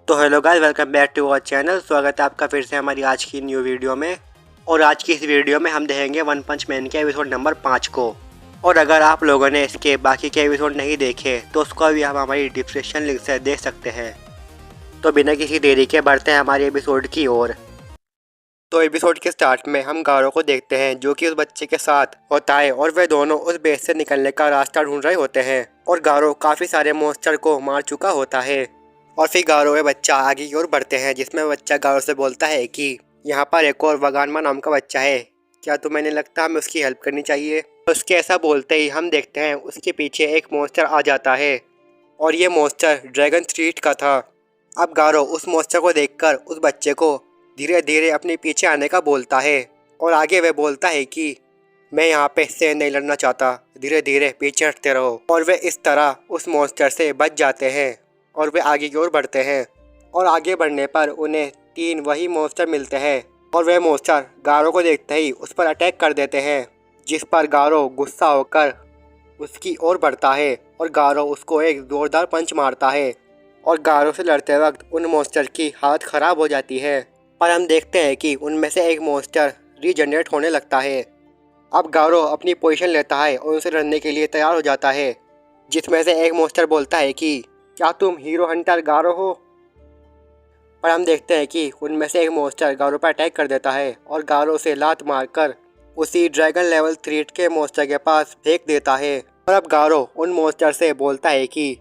तो hello guys, welcome back to our channel. स्वागत है आपका फिर से हमारी आज की न्यू वीडियो में। और आज की इस वीडियो में हम देखेंगे वन पंच मैन के एपिसोड नंबर 5 को। और अगर आप लोगों ने इसके बाकी के एपिसोड नहीं देखे तो उसको भी हम हमारी डिस्क्रिप्शन लिंक से देख सकते हैं। तो बिना किसी देरी के बढ़ते हैं हमारे एपिसोड की ओर। तो एपिसोड के स्टार्ट में हम गारो को देखते हैं जो कि उस बच्चे के साथ होता है और वे दोनों उस बेस से निकलने का रास्ता ढूंढ रहे होते हैं। और गारो काफ़ी सारे मॉन्स्टर को मार चुका होता है। और फिर गारो व बच्चा आगे की ओर बढ़ते हैं, जिसमें बच्चा गारो से बोलता है कि यहाँ पर एक और वगानमा नाम का बच्चा है, क्या तुम्हें नहीं लगता हमें उसकी हेल्प करनी चाहिए। उसके ऐसा बोलते ही हम देखते हैं उसके पीछे एक मॉन्स्टर आ जाता है और ये मॉन्स्टर ड्रैगन थ्रीट का था। अब गारो उस मॉन्स्टर को देखकर उस बच्चे को धीरे धीरे अपने पीछे आने का बोलता है और आगे वह बोलता है कि मैं यहाँ पे इससे नहीं लड़ना चाहता, धीरे धीरे पीछे हटते रहो। और वे इस तरह उस मॉन्स्टर से बच जाते हैं और वे आगे की ओर बढ़ते हैं। और आगे बढ़ने पर उन्हें 3 वही मॉन्स्टर मिलते हैं और वे मॉन्स्टर गारो को देखते ही उस पर अटैक कर देते हैं, जिस पर गारो गुस्सा होकर उसकी ओर बढ़ता है और गारो उसको एक जोरदार पंच मारता है। और गारो से लड़ते वक्त उन मॉन्स्टर की हालत ख़राब हो जाती है। पर हम देखते हैं कि उनमें से एक मॉन्स्टर रीजनरेट होने लगता है। अब गारो अपनी पोजीशन लेता है और उनसे लड़ने के लिए तैयार हो जाता है, जिसमें से एक मॉन्स्टर बोलता है कि क्या तुम हीरो हंटर गारो हो। पर हम देखते हैं कि उनमें से एक मॉन्स्टर गारो पर अटैक कर देता है और गारो से लात मारकर उसी ड्रैगन लेवल 3 के मॉन्स्टर के पास फेंक देता है। और अब गारो उन मॉन्स्टर से बोलता है कि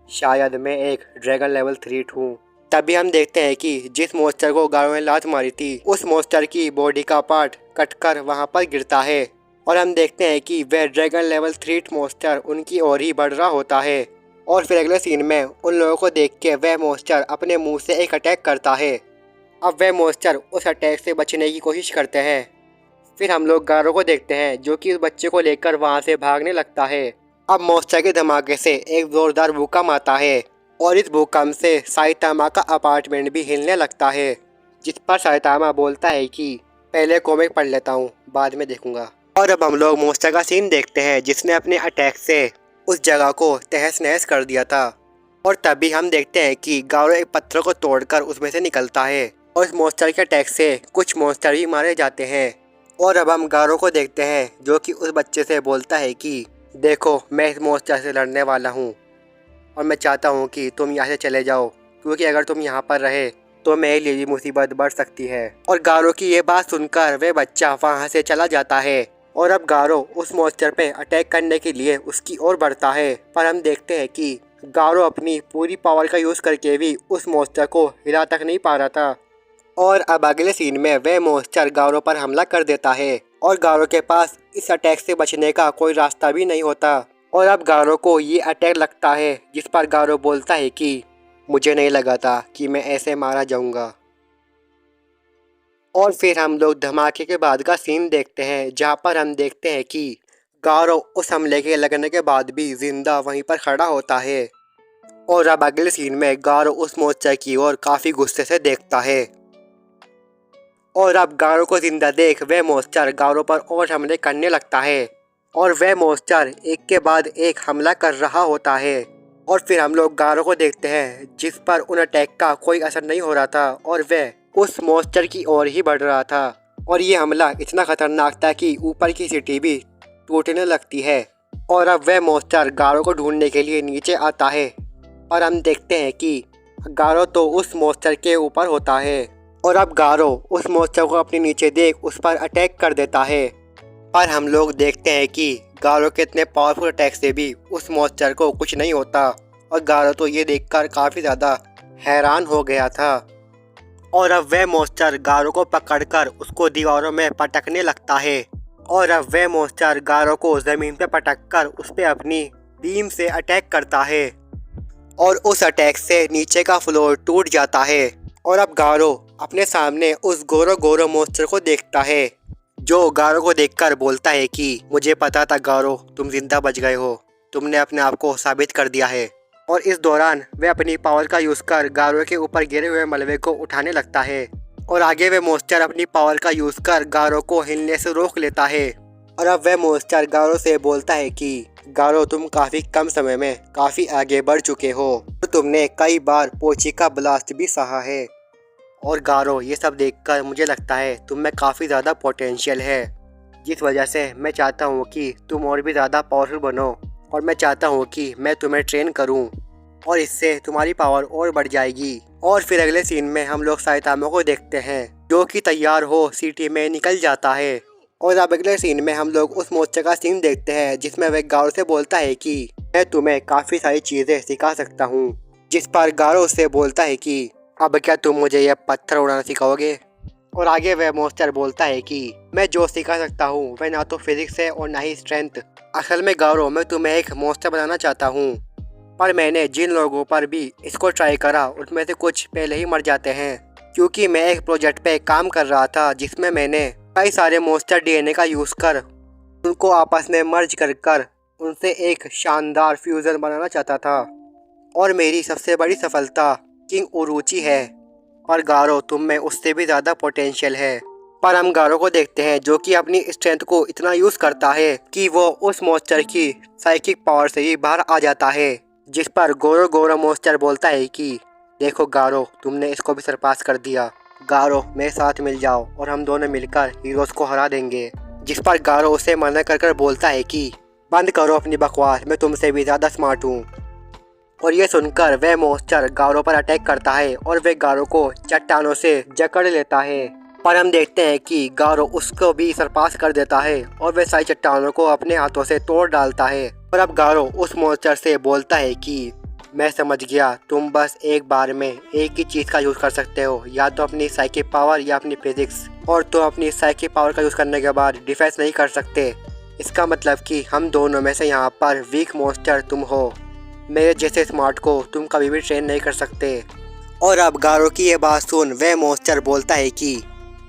शायद मैं एक ड्रैगन लेवल 3 हूँ। तभी हम देखते हैं कि जिस मॉन्स्टर को गारो ने लात मारी थी उस मॉन्स्टर की बॉडी का पार्ट कटकर वहाँ पर गिरता है। और हम देखते हैं कि वह ड्रैगन लेवल 3 मॉन्स्टर उनकी ओर ही बढ़ रहा होता है। और फिर अगले सीन में उन लोगों को देख के वह मॉन्स्टर अपने मुंह से एक अटैक करता है। अब वह मॉन्स्टर उस अटैक से बचने की कोशिश करते हैं। फिर हम लोग गारो को देखते हैं जो कि उस बच्चे को लेकर वहाँ से भागने लगता है। अब मॉन्स्टर के धमाके से एक जोरदार भूकंप आता है और इस भूकंप से साइतामा का अपार्टमेंट भी हिलने लगता है, जिस पर साइतामा बोलता है कि पहले कॉमिक पढ़ लेता हूँ, बाद में देखूंगा। और अब हम लोग मॉन्स्टर का सीन देखते हैं जिसने अपने अटैक से उस जगह को तहस नहस कर दिया था। और तभी हम देखते हैं कि गारो एक पत्थर को तोड़कर उसमें से निकलता है और इस मॉन्स्टर के अटैक से कुछ मॉन्स्टर भी मारे जाते हैं। और अब हम गारो को देखते हैं जो कि उस बच्चे से बोलता है कि देखो मैं इस मॉन्स्टर से लड़ने वाला हूँ और मैं चाहता हूँ कि तुम यहाँ से चले जाओ, क्योंकि अगर तुम यहाँ पर रहे तो मेरे लिए भी मुसीबत बढ़ सकती है। और गारो की ये बात सुनकर वह बच्चा वहाँ से चला जाता है। और अब गारो उस मॉन्स्टर पे अटैक करने के लिए उसकी ओर बढ़ता है, पर हम देखते हैं कि गारो अपनी पूरी पावर का यूज़ करके भी उस मॉन्स्टर को हिला तक नहीं पा रहा था। और अब अगले सीन में वह मॉन्स्टर गारो पर हमला कर देता है और गारो के पास इस अटैक से बचने का कोई रास्ता भी नहीं होता। और अब गारो को ये अटैक लगता है, जिस पर गारो बोलता है कि मुझे नहीं लगा था कि मैं ऐसे मारा जाऊंगा। और फिर हम लोग धमाके के बाद का सीन देखते हैं, जहां पर हम देखते हैं कि गारो उस हमले के लगने के बाद भी जिंदा वहीं पर खड़ा होता है। और अब अगले सीन में गारो उस मॉन्स्टर की ओर काफ़ी गुस्से से देखता है। और अब गारो को जिंदा देख वह मॉन्स्टर गारो पर और हमले करने लगता है और वह मॉन्स्टर एक के बाद एक हमला कर रहा होता है। और फिर हम लोग गारो को देखते हैं जिस पर उन अटैक का कोई असर नहीं हो रहा था और वह उस मॉन्स्टर की ओर ही बढ़ रहा था। और ये हमला इतना खतरनाक था कि ऊपर की सिटी भी टूटने लगती है। और अब वह मॉन्स्टर गारो को ढूंढने के लिए नीचे आता है और हम देखते हैं कि गारो तो उस मॉन्स्टर के ऊपर होता है। और अब गारो उस मॉन्स्टर को अपने नीचे देख उस पर अटैक कर देता है। पर हम लोग देखते हैं कि गारो के इतने पावरफुल अटैक से भी उस मॉन्स्टर को कुछ नहीं होता और गारो तो ये देखकर काफ़ी ज़्यादा हैरान हो गया था। और अब वह मॉन्स्टर गारो को पकड़कर उसको दीवारों में पटकने लगता है। और अब वह मॉन्स्टर गारो को ज़मीन पे पटककर उस पर अपनी बीम से अटैक करता है और उस अटैक से नीचे का फ्लोर टूट जाता है। और अब गारो अपने सामने उस गोरो गोरो मॉन्स्टर को देखता है, जो गारो को देखकर बोलता है कि मुझे पता था गारो तुम जिंदा बच गए हो, तुमने अपने आप को साबित कर दिया है। और इस दौरान वह अपनी पावर का यूज़ कर गारो के ऊपर गिरे हुए मलबे को उठाने लगता है और आगे वह मॉन्स्टर अपनी पावर का यूज़ कर गारो को हिलने से रोक लेता है। और अब वह मॉन्स्टर गारो से बोलता है कि गारो तुम काफ़ी कम समय में काफ़ी आगे बढ़ चुके हो और तुमने कई बार पोची का ब्लास्ट भी सहा है। और गारो ये सब देखकर मुझे लगता है तुम में काफ़ी ज़्यादा पोटेंशियल है, जिस वजह से मैं चाहता हूँ कि तुम और भी ज़्यादा पावरफुल बनो और मैं चाहता हूँ कि मैं तुम्हें ट्रेन करूँ और इससे तुम्हारी पावर और बढ़ जाएगी। और फिर अगले सीन में हम लोग साइतामा को देखते हैं जो कि तैयार हो सिटी में निकल जाता है। और अब अगले सीन में हम लोग उस मोर्चे का सीन देखते हैं जिसमें वह गारो से बोलता है कि मैं तुम्हें काफ़ी सारी चीज़ें सिखा सकता हूँ, जिस पर गारो उससे बोलता है कि अब क्या तुम मुझे यह पत्थर उड़ाना सिखाओगे। और आगे वह मोस्टर बोलता है कि मैं जो सिखा सकता हूँ वह ना तो फिजिक्स है और ना ही स्ट्रेंथ। असल में गारो मैं तुम्हें एक मोस्टर बनाना चाहता हूँ, पर मैंने जिन लोगों पर भी इसको ट्राई करा उनमें से कुछ पहले ही मर जाते हैं, क्योंकि मैं एक प्रोजेक्ट पे काम कर रहा था जिसमें मैंने कई सारे मोस्टर डीएनए का यूज़ कर उनको आपस में मर्ज कर उनसे एक शानदार फ्यूज़न बनाना चाहता था। और मेरी सबसे बड़ी सफलता किंग उरुची है, पर गारो तुम में उससे भी ज़्यादा पोटेंशियल है। पर हम गारो को देखते हैं जो कि अपनी स्ट्रेंथ को इतना यूज़ करता है कि वो उस मोस्टर की साइकिक पावर से ही बाहर आ जाता है, जिस पर गोरो गोरो मोस्टर बोलता है कि देखो गारो तुमने इसको भी सरपास कर दिया, गारो मेरे साथ मिल जाओ और हम दोनों मिलकर हीरोज़ को हरा देंगे। जिस पर गारो उसे मना कर बोलता है कि बंद करो अपनी बकवास, मैं तुमसे भी ज़्यादा स्मार्ट हूँ। और ये सुनकर वह मोस्टर गारो पर अटैक करता है और वह गारो को चट्टानों से जकड़ लेता है। पर हम देखते हैं कि गारो उसको भी सरपास कर देता है और वह सारी चट्टानों को अपने हाथों से तोड़ डालता है। और अब गारो उस मोस्टर से बोलता है कि मैं समझ गया, तुम बस एक बार में एक ही चीज़ का यूज़ कर सकते हो, या तो अपनी साइकिक पावर या अपनी फिजिक्स, और तुम अपनी साइकिक पावर का यूज़ करने के बाद डिफेंस नहीं कर सकते। इसका मतलब कि हम दोनों में से यहाँ पर वीक मोस्टर तुम हो, मेरे जैसे स्मार्ट को तुम कभी भी ट्रेन नहीं कर सकते। और अब गारो की ये बात सुन वह मोस्टर बोलता है कि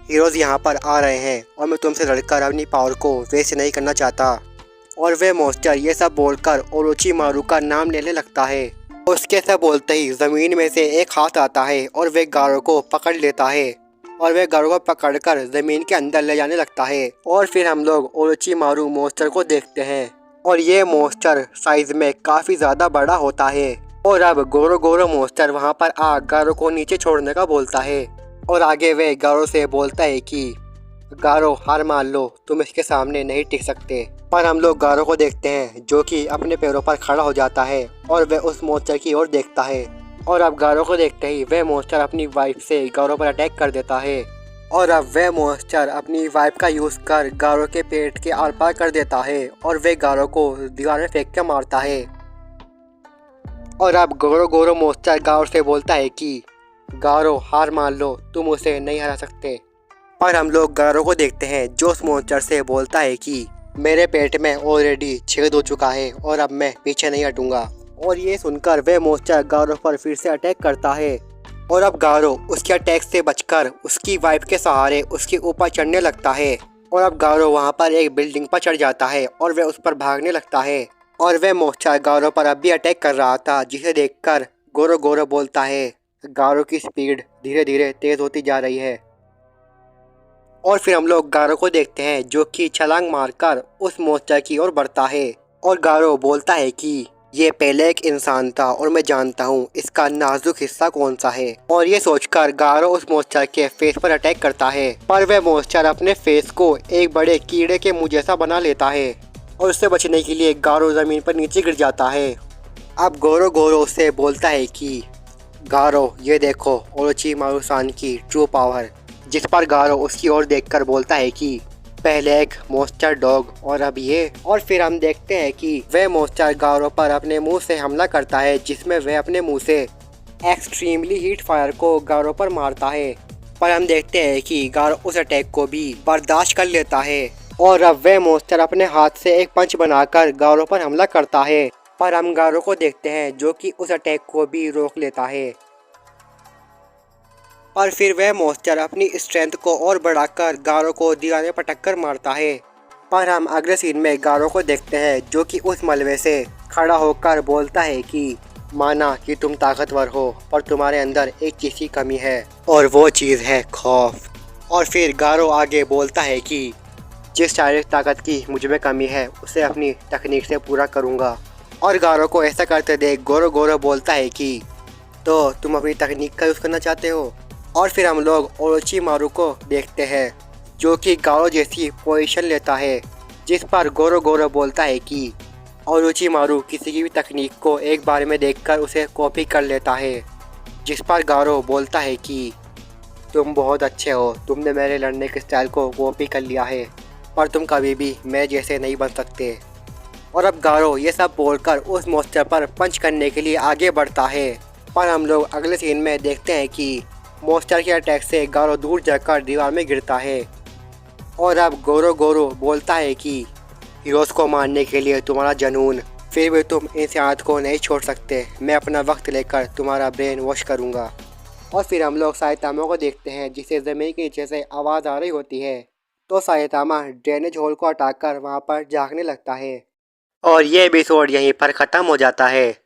हीरोज़ यहाँ पर आ रहे हैं और मैं तुमसे लड़कर अपनी पावर को वेस्ट नहीं करना चाहता। और वह मोस्टर ये सब बोलकर ओरोचिमारू का नाम लेने लगता है। उसके सब बोलते ही ज़मीन में से एक हाथ आता है और वह गारो को पकड़ लेता है और वह गारो को पकड़कर ज़मीन के अंदर ले जाने लगता है। और फिर हम लोग ओरोचिमारू मोस्टर को देखते हैं और ये मोस्टर साइज में काफ़ी ज़्यादा बड़ा होता है। और अब गोरो गोरो मोस्टर वहाँ पर आ गारो को नीचे छोड़ने का बोलता है और आगे वह गारो से बोलता है कि गारो हार मान लो, तुम इसके सामने नहीं टिक सकते। पर हम लोग गारो को देखते हैं जो कि अपने पैरों पर खड़ा हो जाता है और वह उस मोस्टर की ओर देखता है। और अब गारो को देखते ही वह मोस्टर अपनी वाइफ से गारो पर अटैक कर देता है और अब वह मोस्टर अपनी वाइफ का यूज़ कर गारो के पेट के आर पार कर देता है और वह गारो को दीवार में फेंक के मारता है। और अब गोरो गोरो मोस्टर गारो से बोलता है कि गारो हार मान लो, तुम उसे नहीं हरा सकते। पर हम लोग गारो को देखते हैं जो उस मोस्टर से बोलता है कि मेरे पेट में ऑलरेडी छेद हो चुका है और अब मैं पीछे नहीं हटूंगा। और ये सुनकर वह मोस्टर गारो पर फिर से अटैक करता है और अब गारो उसके अटैक से बचकर उसकी वाइफ के सहारे उसके ऊपर चढ़ने लगता है। और अब गारो वहाँ पर एक बिल्डिंग पर चढ़ जाता है और वह उस पर भागने लगता है। और वह मोस्टर गारो पर अब भी अटैक कर रहा था, जिसे देखकर गोरो गोरो बोलता है गारो की स्पीड धीरे धीरे तेज़ होती जा रही है। और फिर हम लोग गारो को देखते हैं जो कि छलांग मारकर उस मोस्टर की ओर बढ़ता है और गारो बोलता है कि ये पहले एक इंसान था और मैं जानता हूँ इसका नाजुक हिस्सा कौन सा है। और ये सोचकर गारो उस मोस्टर के फेस पर अटैक करता है, पर वह मोस्टर अपने फेस को एक बड़े कीड़े के मुंह जैसा बना लेता है और उससे बचने के लिए गारो ज़मीन पर नीचे गिर जाता है। अब गोरो गोरो उससे बोलता है कि गारो ये देखो ओरोचिमारू सान की ट्रू पावर, जिस पर गारो उसकी ओर देखकर बोलता है कि पहले एक मोस्टर डॉग और अब ये। और फिर हम देखते हैं कि वह मोस्टर गारो पर अपने मुंह से हमला करता है, जिसमें वह अपने मुंह से एक्सट्रीमली हीट फायर को गारो पर मारता है। पर हम देखते हैं कि गारो उस अटैक को भी बर्दाश्त कर लेता है और अब वह मोस्टर अपने हाथ से एक पंच बनाकर गारो पर हमला करता है। पर हम गारो को देखते हैं जो कि उस अटैक को भी रोक लेता है। और फिर वह मोस्टर अपनी स्ट्रेंथ को और बढ़ाकर गारो को दीवार में पटक कर मारता है। पर हम अगले सीन में गारो को देखते हैं जो कि उस मलबे से खड़ा होकर बोलता है कि माना कि तुम ताकतवर हो, पर तुम्हारे अंदर एक चीज़ की कमी है और वो चीज़ है खौफ। और फिर गारो आगे बोलता है कि जिस शारीरिक ताकत की मुझ में कमी है उसे अपनी तकनीक से पूरा करूँगा। और गारो को ऐसा करते देख गोरो गोरो बोलता है कि तो तुम अपनी तकनीक का यूज़ करना चाहते हो। और फिर हम लोग ओरोचिमारू को देखते हैं जो कि गारो जैसी पोजीशन लेता है, जिस पर गोरो गोरो बोलता है कि ओरोचिमारू किसी की भी तकनीक को एक बार में देखकर उसे कॉपी कर लेता है, जिस पर गारो बोलता है कि तुम बहुत अच्छे हो, तुमने मेरे लड़ने के स्टाइल को कॉपी कर लिया है, पर तुम कभी भी मेरे जैसे नहीं बन सकते। और अब गारो ये सब बोलकर उस मॉन्स्टर पर पंच करने के लिए आगे बढ़ता है, पर हम लोग अगले सीन में देखते हैं कि मॉन्स्टर के अटैक से गारो दूर जाकर दीवार में गिरता है। और अब गोरो गोरो बोलता है कि हीरोज़ को मारने के लिए तुम्हारा जुनून, फिर भी तुम इंसानियत को नहीं छोड़ सकते। मैं अपना वक्त लेकर तुम्हारा ब्रेन वॉश करूँगा। और फिर हम लोग साइतामा को देखते हैं जिसे ज़मीन के नीचे से आवाज़ आ रही होती है, तो साइतामा ड्रेनेज होल को हटाकर वहाँ पर झाँकने लगता है। और ये एपिसोड यहीं पर ख़त्म हो जाता है।